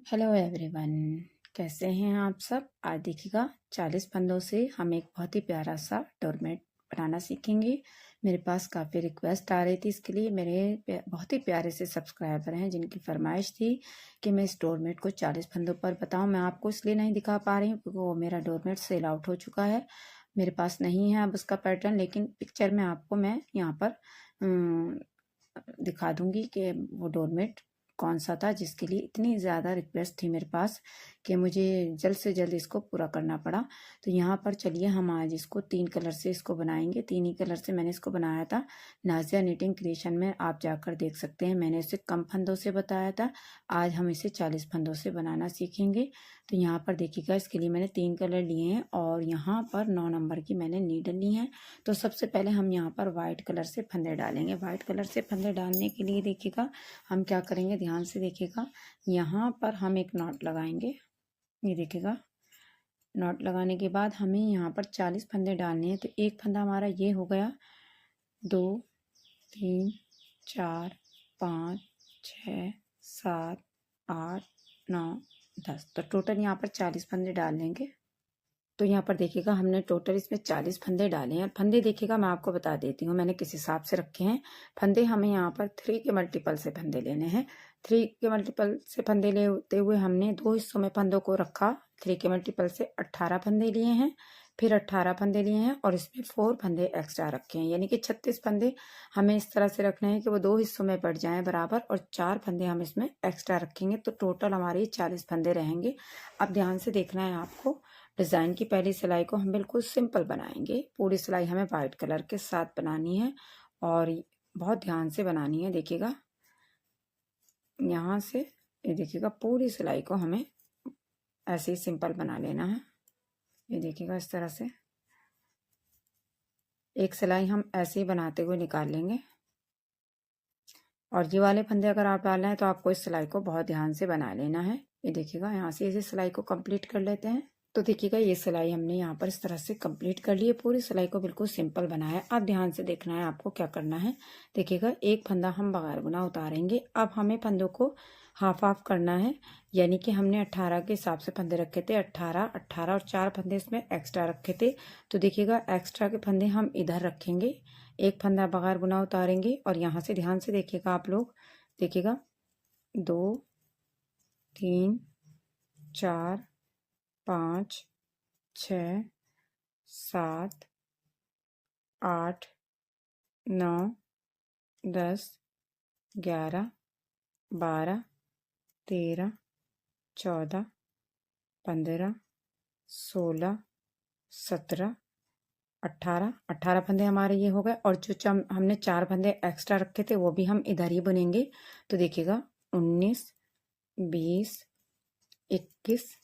Hello everyone, कैसे हैं आप सब। आज देखिएगा 40 फंदों से हम एक बहुत ही प्यारा सा डोरमेट बनाना सीखेंगे। मेरे पास काफ़ी रिक्वेस्ट आ रही थी इसके लिए। मेरे बहुत ही प्यारे से सब्सक्राइबर हैं जिनकी फरमाइश थी कि मैं इस डोरमेट को 40 फंदों पर बताऊं। मैं आपको इसलिए नहीं दिखा पा रही हूँ क्योंकि वो मेरा डोरमेट सेल आउट हो चुका है, मेरे पास नहीं है अब उसका पैटर्न। लेकिन पिक्चर में आपको मैं यहाँ पर दिखा दूंगी कि वो डोरमेट कौन सा था जिसके लिए इतनी ज़्यादा रिक्वेस्ट थी मेरे पास कि मुझे जल्द से जल्द इसको पूरा करना पड़ा। तो यहाँ पर चलिए हम आज इसको 3 कलर से इसको बनाएंगे। 3 ही कलर से मैंने इसको बनाया था। नाजिया निटिंग क्रिएशन में आप जाकर देख सकते हैं, मैंने इसे कम फंदों से बताया था। आज हम इसे 40 फंदों से बनाना सीखेंगे। तो यहाँ पर देखिएगा इसके लिए मैंने 3 कलर लिए हैं और यहाँ पर 9 नंबर की मैंने नीडल ली है। तो सबसे पहले हम यहाँ पर वाइट कलर से फंदे डालेंगे। वाइट कलर से फंदे डालने के लिए देखिएगा हम क्या करेंगे, ध्यान से देखिएगा। यहाँ पर हम एक नॉट लगाएंगे, ये देखिएगा। नॉट लगाने के बाद हमें यहाँ पर 40 फंदे डालने हैं। तो एक फंदा हमारा ये हो गया, 2 3 4 5 6 7 8 9 10। तो टोटल यहाँ पर 40 फंदे डाल लेंगे। तो यहाँ पर देखिएगा हमने टोटल इसमें 40 फंदे डाले हैं। फंदे देखिएगा मैं आपको बता देती हूँ मैंने किस हिसाब से रखे हैं। फंदे हमें यहाँ पर 3 के मल्टीपल से फंदे लेने हैं। 3 के मल्टीपल से फंदे लेते हुए हमने 2 हिस्सों में फंदों को रखा। 3 के मल्टीपल से 18 फंदे लिए हैं, फिर 18 फंदे लिए हैं और इसमें 4 फंदे एक्स्ट्रा रखे हैं, यानी कि 36 फंदे हमें इस तरह से रखने हैं कि वो 2 हिस्सों में बढ़ जाएं बराबर, और 4 फंदे हम इसमें एक्स्ट्रा रखेंगे। तो टोटल हमारे 40 फंदे रहेंगे। अब ध्यान से देखना है आपको। डिज़ाइन की पहली सिलाई को हम बिल्कुल सिंपल बनाएंगे। पूरी सिलाई हमें वाइट कलर के साथ बनानी है और बहुत ध्यान से बनानी है। देखिएगा यहाँ से, ये देखिएगा पूरी सिलाई को हमें ऐसे ही सिंपल बना लेना है। ये देखिएगा इस तरह से एक सिलाई हम ऐसे ही बनाते हुए निकाल लेंगे। और ये वाले फंदे अगर आप डाल रहे हैं तो आपको इस सिलाई को बहुत ध्यान से बना लेना है। ये देखिएगा यहाँ से इस सिलाई को कंप्लीट कर लेते हैं। तो देखिएगा ये सिलाई हमने यहाँ पर इस तरह से कंप्लीट कर ली है। पूरी सिलाई को बिल्कुल सिंपल बनाया। अब ध्यान से देखना है आपको क्या करना है। देखिएगा एक फंदा हम बगैर बुना उतारेंगे। अब हमें फंदों को हाफ हाफ करना है, यानी कि हमने 18 के हिसाब से फंदे रखे थे। 18 18 और 4 फंदे इसमें एक्स्ट्रा रखे थे। तो देखिएगा एक्स्ट्रा के फंदे हम इधर रखेंगे, एक फंदा बगैर बुना उतारेंगे और यहाँ से ध्यान से देखिएगा आप लोग। देखिएगा 2 3 4 5 6 7 8 9 10 11 12 13 14 15 16 17 18 फंदे हमारे ये हो गए। और जो हमने 4 फंदे एक्स्ट्रा रखे थे वो भी हम इधर ही बुनेंगे। तो देखिएगा 19 20 21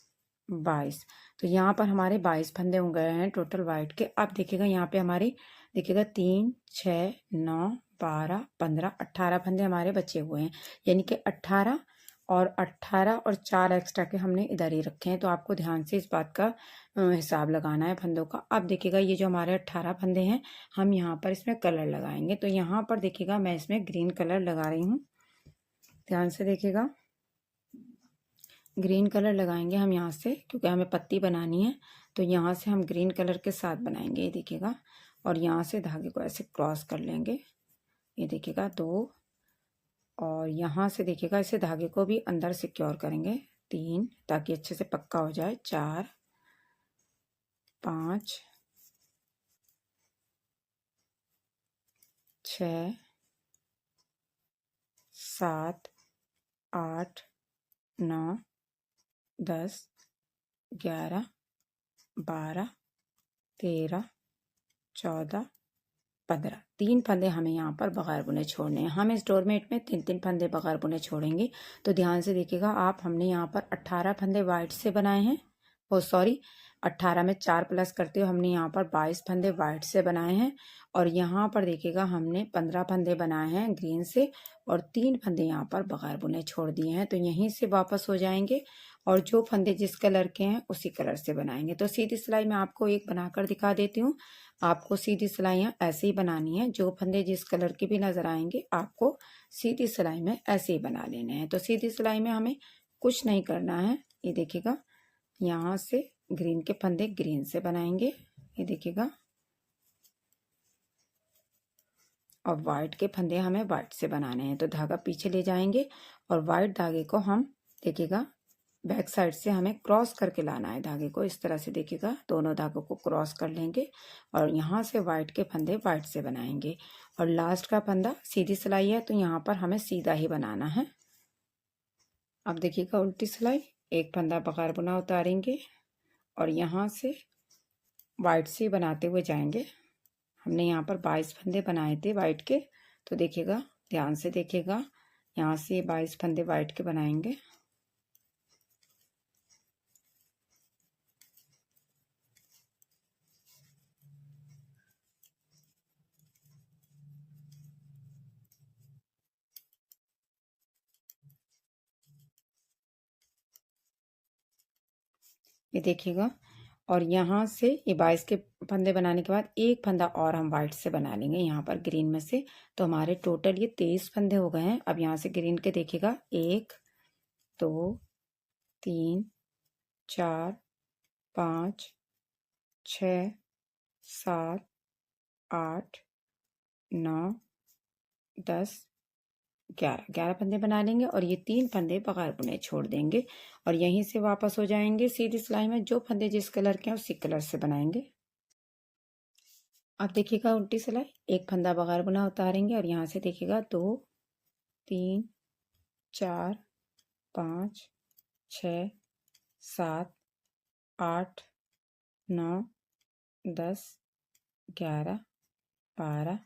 22। तो यहाँ पर हमारे 22 फंदे हो गए हैं टोटल वाइट के। अब देखिएगा यहाँ पे हमारे देखिएगा 3 6 9 12 15 18 फंदे हमारे बचे हुए हैं, यानी कि 18 और 4 एक्स्ट्रा के हमने इधर ही रखे हैं। तो आपको ध्यान से इस बात का हिसाब लगाना है फंदों का। अब देखिएगा ये जो हमारे 18 फंदे हैं हम यहाँ पर इसमें कलर लगाएंगे। तो यहाँ पर देखिएगा मैं इसमें ग्रीन कलर लगा रही हूँ, ध्यान से देखिएगा। ग्रीन कलर लगाएंगे हम यहाँ से क्योंकि हमें पत्ती बनानी है। तो यहाँ से हम ग्रीन कलर के साथ बनाएंगे, ये देखिएगा। और यहाँ से धागे को ऐसे क्रॉस कर लेंगे, ये देखिएगा 2। और यहाँ से देखिएगा इसे धागे को भी अंदर सिक्योर करेंगे 3, ताकि अच्छे से पक्का हो जाए। 4 5 6 7 8 9 10 11 12 13 14 15। 3 फंदे हमें यहाँ पर बगैर बुने छोड़ने हैं। हम इस डोरमेट में 3 फंदे बगैर बुने छोड़ेंगे। तो ध्यान से देखिएगा आप, हमने यहाँ पर 18 फंदे वाइट से बनाए हैं। ओ सॉरी, 18 में 4 प्लस करते हुए हमने यहाँ पर 22 फंदे वाइट से बनाए हैं। और यहाँ पर देखिएगा हमने 15 फंदे बनाए हैं ग्रीन से और 3 फंदे यहाँ पर बगैर बुने छोड़ दिए हैं। तो यहीं से वापस हो जाएंगे और जो फंदे जिस कलर के हैं उसी कलर से बनाएंगे। तो सीधी सिलाई मैं आपको एक बनाकर दिखा देती हूँ। आपको सीधी सिलाइयाँ ऐसे ही बनानी है, जो फंदे जिस कलर के भी नजर आएंगे आपको सीधी सिलाई में ऐसे ही बना लेने हैं। तो सीधी सिलाई में हमें कुछ नहीं करना है। ये देखिएगा, यहाँ से ग्रीन के फंदे ग्रीन से बनाएंगे, ये देखिएगा, और वाइट के फंदे हमें वाइट से बनाने हैं। तो धागा पीछे ले जाएंगे और वाइट धागे को हम देखिएगा बैक साइड से हमें क्रॉस करके लाना है धागे को, इस तरह से देखिएगा, दोनों धागों को क्रॉस कर लेंगे और यहाँ से वाइट के फंदे वाइट से बनाएंगे। और लास्ट का फंदा सीधी सिलाई है तो यहाँ पर हमें सीधा ही बनाना है। अब देखिएगा उल्टी सिलाई, एक फंदा बगैर बुना उतारेंगे और यहाँ से वाइट से बनाते हुए जाएंगे। हमने यहाँ पर 22 फंदे बनाए थे वाइट के, तो देखिएगा, ध्यान से देखिएगा, यहाँ से 22 फंदे वाइट के बनाएंगे। ये देखिएगा, और यहाँ से ये 22 के फंदे बनाने के बाद एक फंदा और हम वाइट से बना लेंगे यहाँ पर ग्रीन में से। तो हमारे टोटल ये 23 फंदे हो गए हैं। अब यहाँ से ग्रीन के देखिएगा, 1 2 3 4 5 6 7 8 9 10 11 फंदे बना लेंगे और ये 3 फंदे बगैर बुने छोड़ देंगे और यहीं से वापस हो जाएंगे सीधी सिलाई में। जो फंदे जिस कलर के हैं उसी कलर से बनाएंगे। अब देखिएगा उल्टी सिलाई, एक फंदा बगैर बुना उतारेंगे और यहाँ से देखिएगा 2 3 4 5 6 7 8 9 10 11 12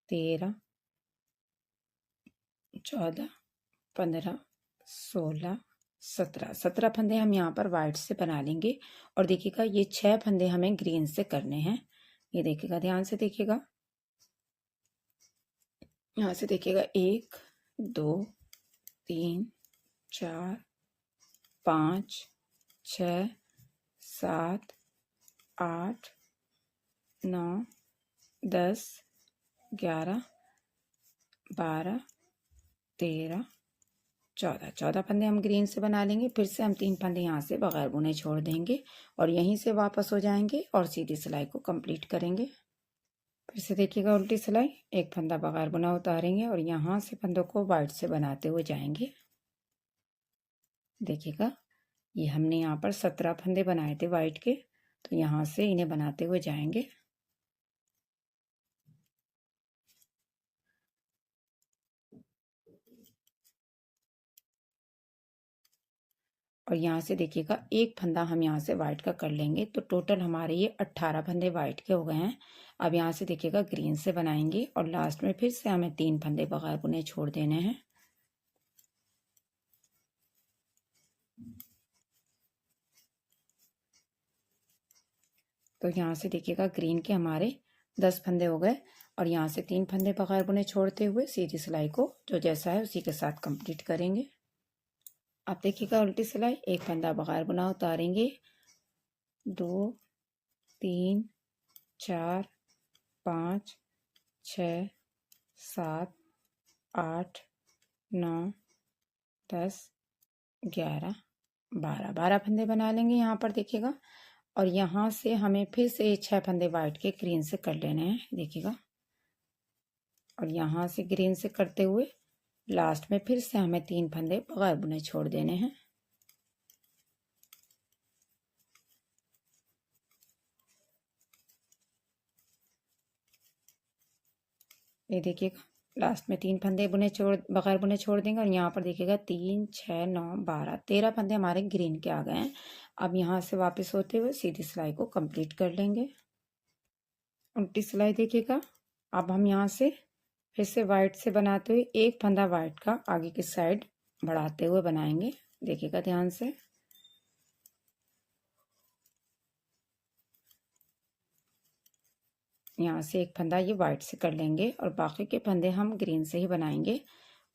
13 14 15 16 17 फंदे हम यहाँ पर वाइट से बना लेंगे। और देखिएगा ये 6 फंदे हमें ग्रीन से करने हैं। ये देखिएगा, ध्यान से देखिएगा, यहाँ से देखिएगा 1 2 3 4 5 6 7 8 9 10 11 12 13 14 फंदे हम ग्रीन से बना लेंगे। फिर से हम 3 फंदे यहाँ से बगैर बुने छोड़ देंगे और यहीं से वापस हो जाएंगे और सीधी सिलाई को कंप्लीट करेंगे। फिर से देखिएगा उल्टी सिलाई, एक फंदा बगैर बुना उतारेंगे और यहाँ से फंदों को वाइट से बनाते हुए जाएंगे। देखिएगा, ये हमने यहाँ पर 17 फंदे बनाए थे वाइट के, तो यहाँ से इन्हें बनाते हुए जाएंगे। और यहाँ से देखिएगा एक फंदा हम यहाँ से वाइट का कर लेंगे, तो टोटल हमारे ये 18 फंदे वाइट के हो गए हैं। अब यहाँ से देखिएगा ग्रीन से बनाएंगे और लास्ट में फिर से हमें 3 फंदे बगैर बुने छोड़ देने हैं। तो यहाँ से देखिएगा ग्रीन के हमारे 10 फंदे हो गए और यहाँ से 3 फंदे बगैर बुने छोड़ते हुए सीधी सिलाई को जो जैसा है उसी के साथ कंप्लीट करेंगे। अब देखिएगा उल्टी सिलाई, एक फंदा बगैर बुना उतारेंगे, 2 3 4 5 6 7 8 9 10 11 12 फंदे बना लेंगे यहाँ पर देखिएगा। और यहाँ से हमें फिर से 6 फंदे वाइट के ग्रीन से कर लेने हैं, देखिएगा, और यहाँ से ग्रीन से करते हुए लास्ट में फिर से हमें 3 फंदे बगैर बुने छोड़ देने हैं। ये देखिएगा, लास्ट में 3 फंदे बगैर बुने छोड़ देंगे और यहाँ पर देखिएगा 3 6 9 12 13 फंदे हमारे ग्रीन के आ गए हैं। अब यहाँ से वापस होते हुए सीधी सिलाई को कंप्लीट कर लेंगे। उल्टी सिलाई देखिएगा, अब हम यहाँ से फिर से वाइट से बनाते हुए एक फंदा वाइट का आगे की साइड बढ़ाते हुए बनाएंगे, देखिएगा ध्यान से। यहाँ से एक फंदा ये वाइट से कर लेंगे और बाकी के फंदे हम ग्रीन से ही बनाएंगे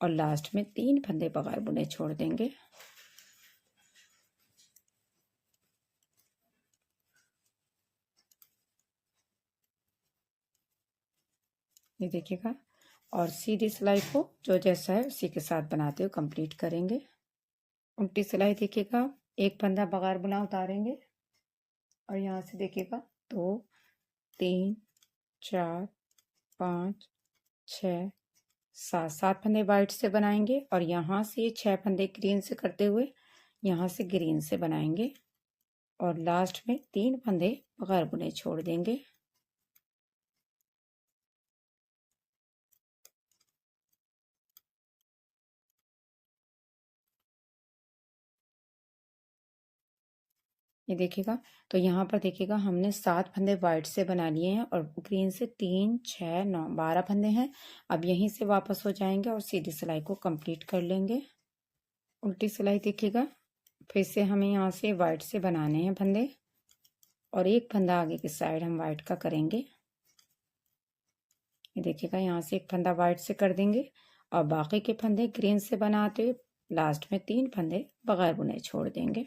और लास्ट में 3 फंदे बगैर बुने छोड़ देंगे। ये देखिएगा, और सीधी सिलाई को जो जैसा है उसी के साथ बनाते हुए कंप्लीट करेंगे। उल्टी सिलाई देखिएगा, एक फंदा बगैर बुना उतारेंगे और यहाँ से देखिएगा 2 3 4 5 6 7 7 फंदे वाइट से बनाएंगे और यहाँ से 6 फंदे ग्रीन से करते हुए यहाँ से ग्रीन से बनाएंगे और लास्ट में 3 फंदे बगैर बुने छोड़ देंगे। ये देखिएगा, तो यहाँ पर देखिएगा हमने 7 फंदे वाइट से बना लिए हैं और ग्रीन से 3 6 9 12 फंदे हैं। अब यहीं से वापस हो जाएंगे और सीधी सिलाई को कंप्लीट कर लेंगे। उल्टी सिलाई देखिएगा, फिर से हमें यहाँ से वाइट से बनाने हैं फंदे और एक फंदा आगे की साइड हम वाइट का करेंगे। ये देखिएगा, यहाँ से एक फंदा वाइट से कर देंगे और बाकी के फंदे ग्रीन से बनाते हुए लास्ट में 3 फंदे बगैर बुने छोड़ देंगे।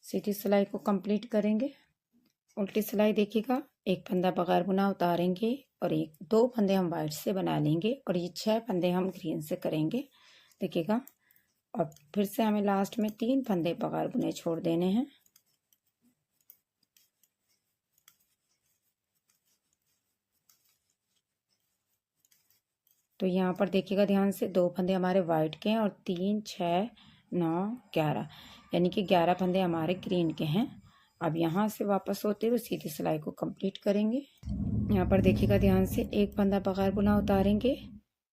सीधी सिलाई को कंप्लीट करेंगे। उल्टी सिलाई देखिएगा, एक फंदा बगैर बुना उतारेंगे और 2 फंदे हम वाइट से बना लेंगे और ये 6 फंदे हम ग्रीन से करेंगे। देखिएगा, और फिर से हमें लास्ट में 3 फंदे बगैर बुने छोड़ देने हैं। तो यहाँ पर देखिएगा ध्यान से, 2 फंदे हमारे वाइट के हैं और 3 6 9 11 यानी कि 11 फंदे हमारे ग्रीन के हैं। अब यहाँ से वापस होते हुए सीधी सिलाई को कंप्लीट करेंगे। यहाँ पर देखिएगा ध्यान से, एक फंदा बगैर बुना उतारेंगे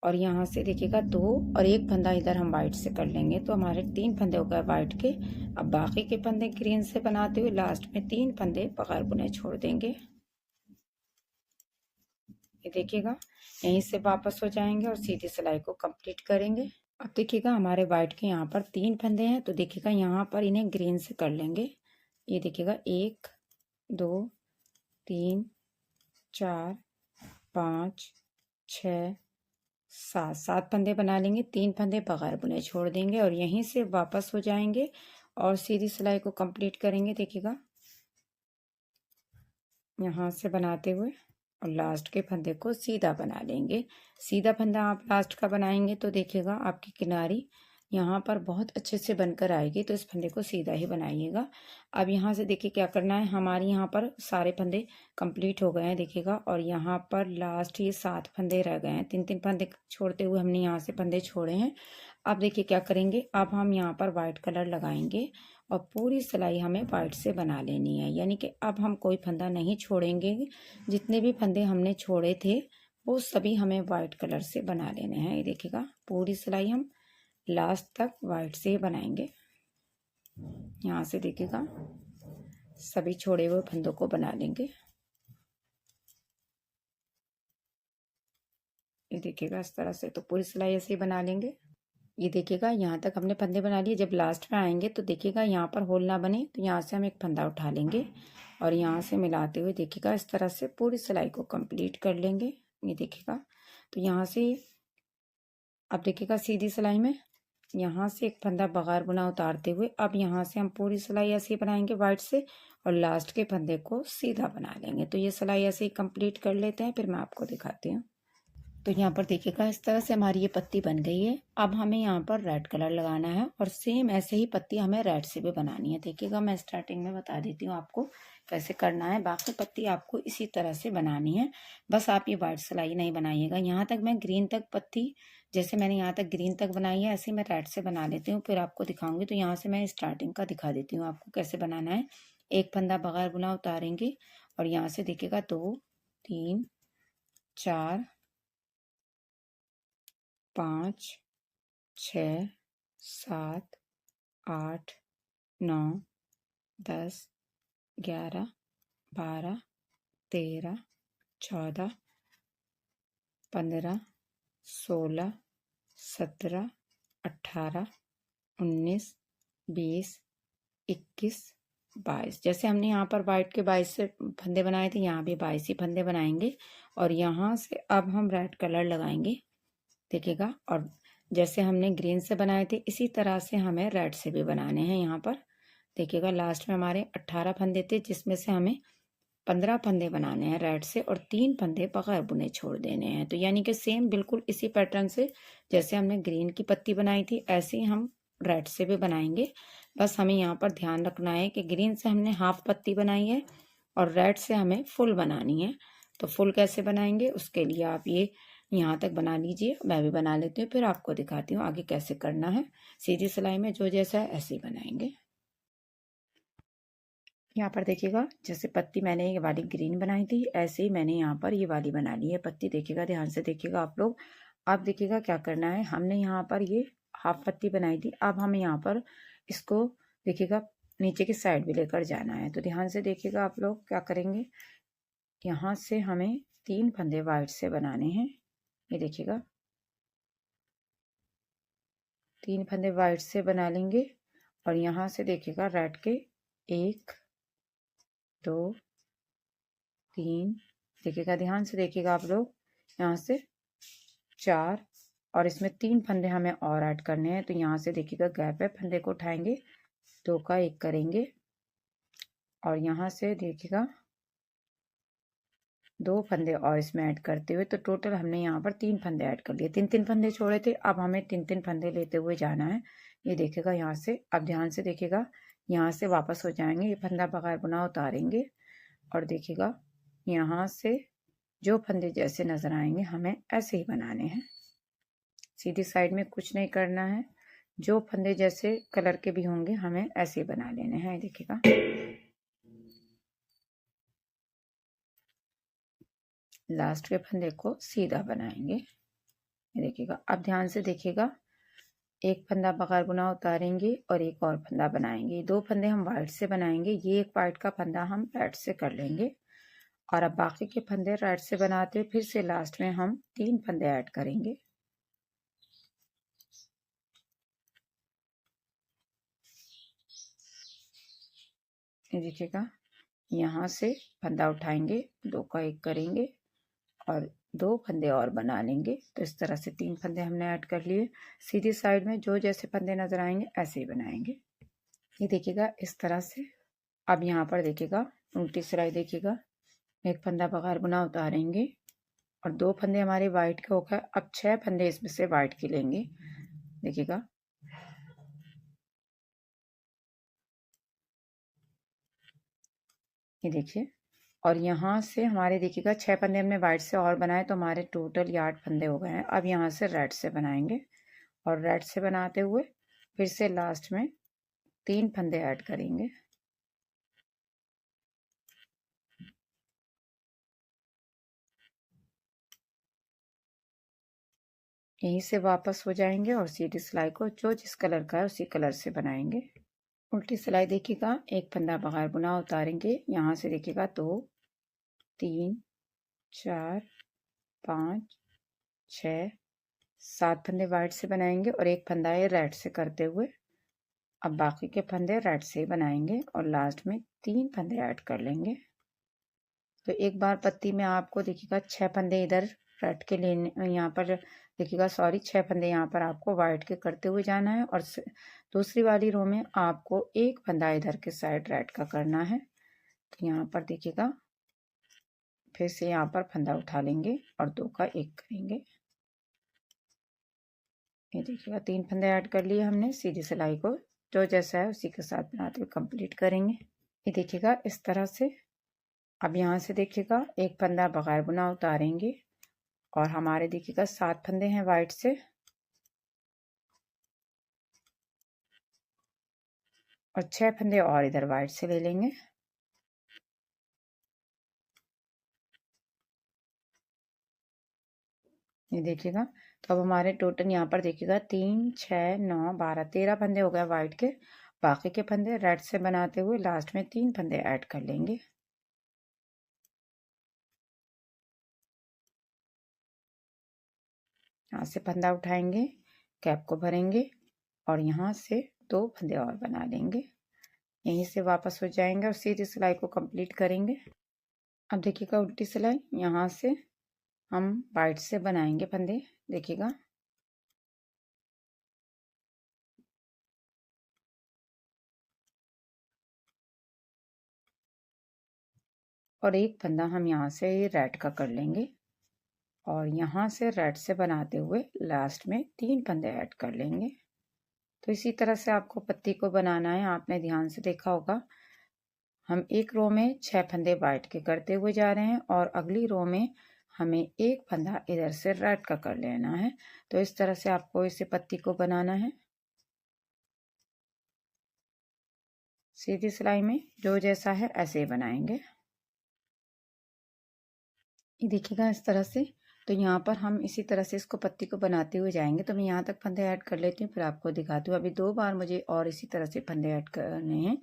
और यहाँ से देखिएगा 2 और एक फंदा इधर हम वाइट से कर लेंगे। तो हमारे 3 फंदे हो गए वाइट के। अब बाकी के फंदे ग्रीन से बनाते हुए लास्ट में 3 फंदे बगैर बुने छोड़ देंगे। ये देखिएगा, यहीं से वापस हो जाएंगे और सीधी सिलाई को कंप्लीट करेंगे। अब देखिएगा, हमारे वाइट के यहाँ पर 3 फंदे हैं, तो देखिएगा यहाँ पर इन्हें ग्रीन से कर लेंगे। ये देखिएगा 1 2 3 4 5 6 7 फंदे बना लेंगे, 3 फंदे बगैर बुने छोड़ देंगे और यहीं से वापस हो जाएंगे और सीधी सिलाई को कंप्लीट करेंगे। देखिएगा, यहाँ से बनाते हुए और लास्ट के फंदे को सीधा बना लेंगे। सीधा फंदा आप लास्ट का बनाएंगे तो देखिएगा आपकी किनारी यहाँ पर बहुत अच्छे से बनकर आएगी, तो इस फंदे को सीधा ही बनाइएगा। अब यहाँ से देखिए क्या करना है, हमारे यहाँ पर सारे फंदे कंप्लीट हो गए हैं देखिएगा, और यहाँ पर लास्ट ये 7 फंदे रह गए हैं। 3 फंदे छोड़ते हुए हमने यहाँ से फंदे छोड़े हैं। अब देखिए क्या करेंगे, अब हम यहाँ पर वाइट कलर लगाएंगे और पूरी सिलाई हमें वाइट से बना लेनी है, यानी कि अब हम कोई फंदा नहीं छोड़ेंगे। जितने भी फंदे हमने छोड़े थे वो सभी हमें वाइट कलर से बना लेने हैं। ये देखिएगा, पूरी सिलाई हम लास्ट तक वाइट से ही बनाएंगे। यहाँ से देखिएगा सभी छोड़े हुए फंदों को बना लेंगे। ये देखिएगा इस तरह से, तो पूरी सिलाई ऐसे ही बना लेंगे। ये देखिएगा, यहाँ तक हमने फंदे बना लिए। जब लास्ट में आएंगे तो देखिएगा यहाँ पर होल ना बने, तो यहाँ से हम एक फंदा उठा लेंगे और यहाँ से मिलाते हुए देखिएगा इस तरह से पूरी सिलाई को कंप्लीट कर लेंगे। ये देखिएगा, तो यहाँ से अब देखिएगा सीधी सिलाई में यहाँ से एक फंदा बगैर बुना उतारते हुए अब यहाँ से हम पूरी सिलाई ऐसे ही बनाएंगे वाइट से और लास्ट के फंदे को सीधा बना लेंगे। तो ये सिलाई ऐसे ही कंप्लीट कर लेते हैं, फिर मैं आपको दिखाती हूँ। तो यहाँ पर देखिएगा इस तरह से हमारी ये पत्ती बन गई है। अब हमें यहाँ पर रेड कलर लगाना है और सेम ऐसे ही पत्ती हमें रेड से भी बनानी है। देखिएगा, मैं स्टार्टिंग में बता देती हूँ आपको कैसे करना है। बाकी पत्ती आपको इसी तरह से बनानी है, बस आप ये वाइट सिलाई नहीं बनाइएगा। यहाँ तक मैं ग्रीन तक पत्ती, जैसे मैंने यहाँ तक ग्रीन तक बनाई है ऐसे मैं रेड से बना लेती हूँ, फिर आपको दिखाऊंगी। तो यहाँ से मैं स्टार्टिंग का दिखा देती हूँ आपको कैसे बनाना है। एक फंदा बगैर बुना उतारेंगे और यहाँ से देखिएगा 2 3 4 5 6 7 8 9 10 11 12 13 14 15 16 17 18 19 20 21 22। जैसे हमने यहाँ पर वाइट के 22 से फंदे बनाए थे, यहाँ भी 22 ही फंदे बनाएंगे और यहाँ से अब हम रेड कलर लगाएंगे। देखिएगा, और जैसे हमने ग्रीन से बनाए थे इसी तरह से हमें रेड से भी बनाने हैं। यहाँ पर देखिएगा लास्ट में हमारे 18 फंदे थे, जिसमें से हमें 15 फंदे बनाने हैं रेड से और 3 फंदे बगैर बुने छोड़ देने हैं। तो यानी कि सेम बिल्कुल इसी पैटर्न से जैसे हमने ग्रीन की पत्ती बनाई थी ऐसे ही हम रेड से भी बनाएंगे। बस हमें यहाँ पर ध्यान रखना है कि ग्रीन से हमने हाफ पत्ती बनाई है और रेड से हमें फुल बनानी है। तो फुल कैसे बनाएंगे उसके लिए आप ये यहाँ तक बना लीजिए, मैं भी बना लेती हूँ, फिर आपको दिखाती हूँ आगे कैसे करना है। सीधी सिलाई में जो जैसा है ऐसे ही बनाएंगे। यहाँ पर देखिएगा जैसे पत्ती मैंने ये वाली ग्रीन बनाई थी ऐसे ही मैंने यहाँ पर ये वाली बना ली है पत्ती। देखिएगा ध्यान से देखिएगा आप लोग। अब देखिएगा क्या करना है, हमने यहाँ पर ये हाफ पत्ती बनाई थी, अब हम यहाँ पर इसको देखिएगा नीचे की साइड भी लेकर जाना है। तो ध्यान से देखिएगा आप लोग क्या करेंगे, यहाँ से हमें 3 फंदे वाइट से बनाने हैं। ये देखिएगा 3 फंदे वाइट से बना लेंगे और यहाँ से देखिएगा रेड के 1 2 3, देखिएगा ध्यान से देखिएगा आप लोग, यहाँ से 4 और इसमें 3 फंदे हमें और ऐड करने हैं। तो यहाँ से देखिएगा गैप है, फंदे को उठाएंगे 2 का 1 करेंगे और यहाँ से देखिएगा 2 फंदे और इसमें ऐड करते हुए तो टोटल हमने यहाँ पर 3 फंदे ऐड कर लिए। 3 फंदे छोड़े थे, अब हमें 3 फंदे लेते हुए जाना है। ये देखिएगा यहाँ से, अब ध्यान से देखिएगा यहाँ से वापस हो जाएंगे, ये फंदा बगैर बुना उतारेंगे और देखिएगा यहाँ से जो फंदे जैसे नजर आएंगे हमें ऐसे ही बनाने हैं। सीधी साइड में कुछ नहीं करना है, जो फंदे जैसे कलर के भी होंगे हमें ऐसे ही बना लेने हैं। देखिएगा लास्ट के फंदे को सीधा बनाएंगे। देखिएगा अब ध्यान से देखिएगा, एक फंदा बगैर बुना उतारेंगे और एक और फंदा बनाएंगे। 2 फंदे हम वाइट से बनाएंगे, ये एक वाइट का फंदा हम रेड से कर लेंगे और अब बाकी के फंदे रेड से बनाते फिर से लास्ट में हम 3 फंदे ऐड करेंगे। ये देखिएगा यहाँ से फंदा उठाएंगे 2 का 1 करेंगे और 2 फंदे और बना लेंगे। तो इस तरह से 3 फंदे हमने ऐड कर लिए। सीधी साइड में जो जैसे फंदे नजर आएंगे ऐसे ही बनाएंगे। ये देखिएगा इस तरह से। अब यहाँ पर देखिएगा उल्टी सिलाई, देखिएगा एक फंदा बगैर बुना उतारेंगे और 2 फंदे हमारे वाइट के हो गए। अब 6 फंदे इसमें से वाइट के लेंगे। देखिएगा ये देखिए, और यहाँ से हमारे देखिएगा 6 फंदे हमने वाइट से और बनाए तो हमारे टोटल ये 8 फंदे हो गए हैं। अब यहाँ से रेड से बनाएंगे और रेड से बनाते हुए फिर से लास्ट में 3 फंदे ऐड करेंगे। यहीं से वापस हो जाएंगे और सीधी सिलाई को जो जिस कलर का है उसी कलर से बनाएंगे। उल्टी सिलाई देखिएगा, एक फंदा बगैर बुना उतारेंगे, यहाँ से देखिएगा 2 3 4 5 6 7 फंदे वाइट से बनाएंगे और एक फंदा है रेड से करते हुए अब बाकी के फंदे रेड से ही बनाएंगे और लास्ट में 3 फंदे ऐड कर लेंगे। तो एक बार पत्ती में आपको देखिएगा 6 फंदे इधर रेड के लेने, यहाँ पर देखिएगा सॉरी 6 फंदे यहाँ पर आपको वाइट के करते हुए जाना है और दूसरी वाली रो में आपको एक फंदा इधर के साइड रेड का करना है। तो यहाँ पर देखिएगा फिर से यहाँ पर फंदा उठा लेंगे और 2 का 1 करेंगे। ये देखिएगा 3 फंदे ऐड कर लिए हमने। सीधी सिलाई को जो जैसा है उसी के साथ बनाते हुए कंप्लीट करेंगे। ये देखिएगा इस तरह से। अब यहाँ से देखिएगा एक फंदा बगैर बुना उतारेंगे और हमारे देखिएगा 7 फंदे हैं वाइट से और 6 फंदे और इधर वाइट से ले लेंगे। ये देखिएगा तो अब हमारे टोटल यहाँ पर देखिएगा 3 6 9 12 13 फंदे हो गए वाइट के। बाकी के फंदे रेड से बनाते हुए लास्ट में 3 फंदे ऐड कर लेंगे। यहाँ से फंदा उठाएंगे, कैप को भरेंगे और यहाँ से 2 फंदे और बना लेंगे। यहीं से वापस हो जाएंगे और सीधी सिलाई को कंप्लीट करेंगे। अब देखिएगा उल्टी सिलाई, यहाँ से हम वाइट से बनाएंगे फंदे। देखिएगा और एक फंदा हम यहाँ से रेड का कर लेंगे और यहाँ से रेड से बनाते हुए लास्ट में 3 फंदे ऐड कर लेंगे। तो इसी तरह से आपको पत्ती को बनाना है। आपने ध्यान से देखा होगा, हम एक रो में 6 फंदे वाइट के करते हुए जा रहे हैं और अगली रो में हमें एक फंदा इधर से रेड का कर लेना है। तो इस तरह से आपको इसे पत्ती को बनाना है। सीधी सिलाई में जो जैसा है ऐसे ही बनाएंगे। ये देखिएगा इस तरह से। तो यहाँ पर हम इसी तरह से इसको पत्ती को बनाते हुए जाएंगे। तो मैं यहाँ तक फंदे ऐड कर लेती हूँ, फिर आपको दिखाती हूँ। अभी 2 बार मुझे और इसी तरह से फंदे ऐड करने हैं।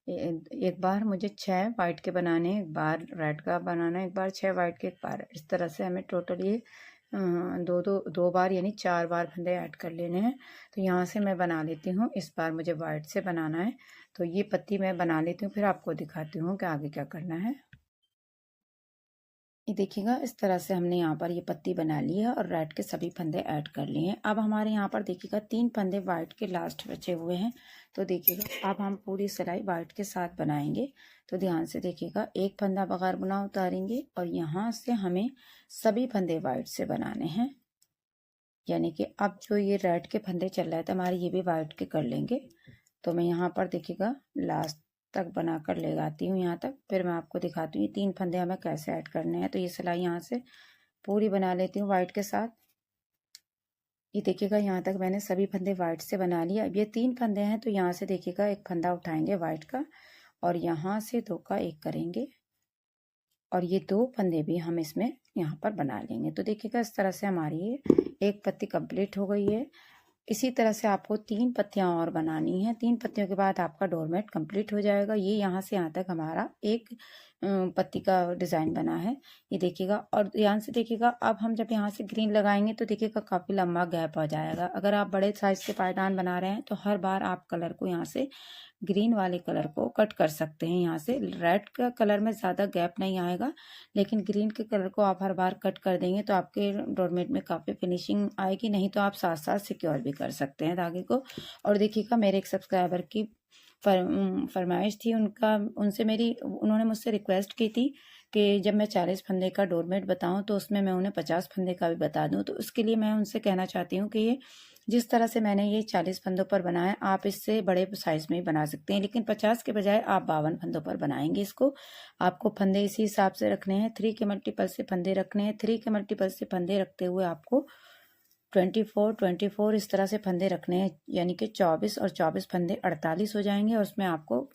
एक बार मुझे 6 वाइट के बनाने हैं, एक बार रेड का बनाना है, एक बार 6 वाइट के, एक बार। इस तरह से हमें टोटल ये दो बार यानी 4 बार फंदे ऐड कर लेने हैं। तो यहाँ से मैं बना लेती हूँ। इस बार मुझे वाइट से बनाना है, तो ये पत्ती मैं बना लेती हूँ, फिर आपको दिखाती हूँ कि आगे क्या करना है। ये देखिएगा इस तरह से हमने यहाँ पर ये पत्ती बना ली है और रेड के सभी फंदे ऐड कर लिए हैं। अब हमारे यहाँ पर देखिएगा 3 फंदे वाइट के लास्ट बचे हुए हैं। तो देखिएगा अब हम पूरी सिलाई वाइट के साथ बनाएंगे। तो ध्यान से देखिएगा, एक फंदा बगैर बुना उतारेंगे और यहाँ से हमें सभी फंदे वाइट से बनाने हैं। यानी कि अब जो ये रेड के फंदे चल रहे थे हमारे, ये भी वाइट के कर लेंगे। तो मैं यहाँ पर देखिएगा लास्ट तक बनाकर ले आती हूँ यहाँ तक, फिर मैं आपको दिखाती हूँ ये 3 फंदे हमें कैसे ऐड करने हैं। तो ये सिलाई यहाँ से पूरी बना लेती हूँ वाइट के साथ। ये देखिएगा यहाँ तक मैंने सभी फंदे वाइट से बना लिया। अब ये 3 फंदे हैं, तो यहाँ से देखिएगा एक फंदा उठाएंगे वाइट का और यहाँ से 2 का 1 करेंगे और ये 2 फंदे भी हम इसमें यहाँ पर बना लेंगे। तो देखिएगा इस तरह से हमारी ये एक पत्ती कंप्लीट हो गई है। इसी तरह से आपको 3 पत्तियां और बनानी है। 3 पत्तियों के बाद आपका डोरमेट कंप्लीट हो जाएगा। ये यहाँ से यहाँ तक हमारा एक पत्ती का डिज़ाइन बना है। ये देखिएगा और ध्यान से देखिएगा, अब हम जब यहाँ से ग्रीन लगाएंगे तो देखिएगा काफ़ी लंबा गैप हो जाएगा। अगर आप बड़े साइज़ के पायदान बना रहे हैं तो हर बार आप कलर को यहाँ से ग्रीन वाले कलर को कट कर सकते हैं। यहाँ से रेड का कलर में ज़्यादा गैप नहीं आएगा, लेकिन ग्रीन के कलर को आप हर बार कट कर देंगे तो आपके डोरमेट में काफ़ी फिनिशिंग आएगी। नहीं तो आप साथ साथ सिक्योर भी कर सकते हैं धागे को। और देखिएगा मेरे एक सब्सक्राइबर की फरमाइश थी, उन्होंने मुझसे रिक्वेस्ट की थी कि जब मैं 40 फंदे का डोरमेट बताऊं तो उसमें मैं उन्हें 50 फंदे का भी बता दूं। तो उसके लिए मैं उनसे कहना चाहती हूं कि ये जिस तरह से मैंने ये 40 फंदों पर बनाया, आप इससे बड़े साइज में ही बना सकते हैं, लेकिन 50 के बजाय आप 52 फंदों पर बनाएंगे इसको। आपको फंदे इसी हिसाब से रखने हैं, 3 के मल्टीपल से फंदे रखने हैं। 3 के मल्टीपल से फंदे रखते हुए आपको 24 इस तरह से फंदे रखने हैं, यानी कि 24 और 24 फंदे 48 हो जाएंगे और उसमें आपको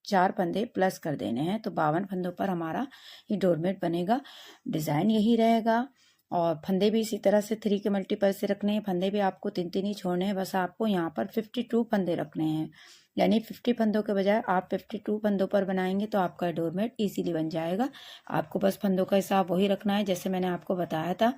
4 फंदे प्लस कर देने हैं। तो 52 फंदों पर हमारा ये डोरमेट बनेगा। डिज़ाइन यही रहेगा और फंदे भी इसी तरह से 3 के मल्टीपल से रखने हैं। फंदे भी आपको 3 ही छोड़ने हैं। बस आपको यहाँ पर 52 फंदे रखने हैं, यानी 50 फंदों के बजाय आप 52 फंदों पर बनाएंगे तो आपका डोरमेट इजीली बन जाएगा। आपको बस फंदों का हिसाब वही रखना है जैसे मैंने आपको बताया था।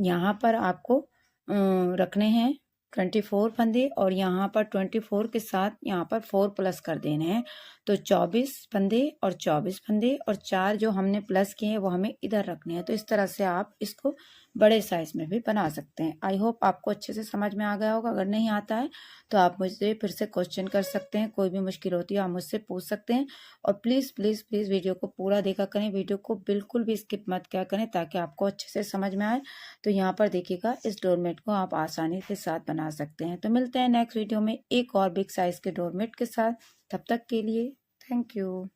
यहाँ पर आपको रखने हैं 24 फंदे और यहाँ पर 24 के साथ यहाँ पर 4 प्लस कर देने हैं। तो 24 फंदे और 24 फंदे और 4 जो हमने प्लस किए हैं वो हमें इधर रखने हैं। तो इस तरह से आप इसको बड़े साइज में भी बना सकते हैं। आई होप आपको अच्छे से समझ में आ गया होगा। अगर नहीं आता है तो आप मुझसे फिर से क्वेश्चन कर सकते हैं, कोई भी मुश्किल होती है आप मुझसे पूछ सकते हैं। और प्लीज़ प्लीज़ प्लीज़ वीडियो को पूरा देखा करें, वीडियो को बिल्कुल भी स्किप मत किया करें ताकि आपको अच्छे से समझ में आए। तो यहाँ पर देखिएगा इस डोरमेट को आप आसानी के साथ बना सकते हैं। तो मिलते हैं नेक्स्ट वीडियो में एक और बिग साइज के डोरमेट के साथ। तब तक के लिए थैंक यू।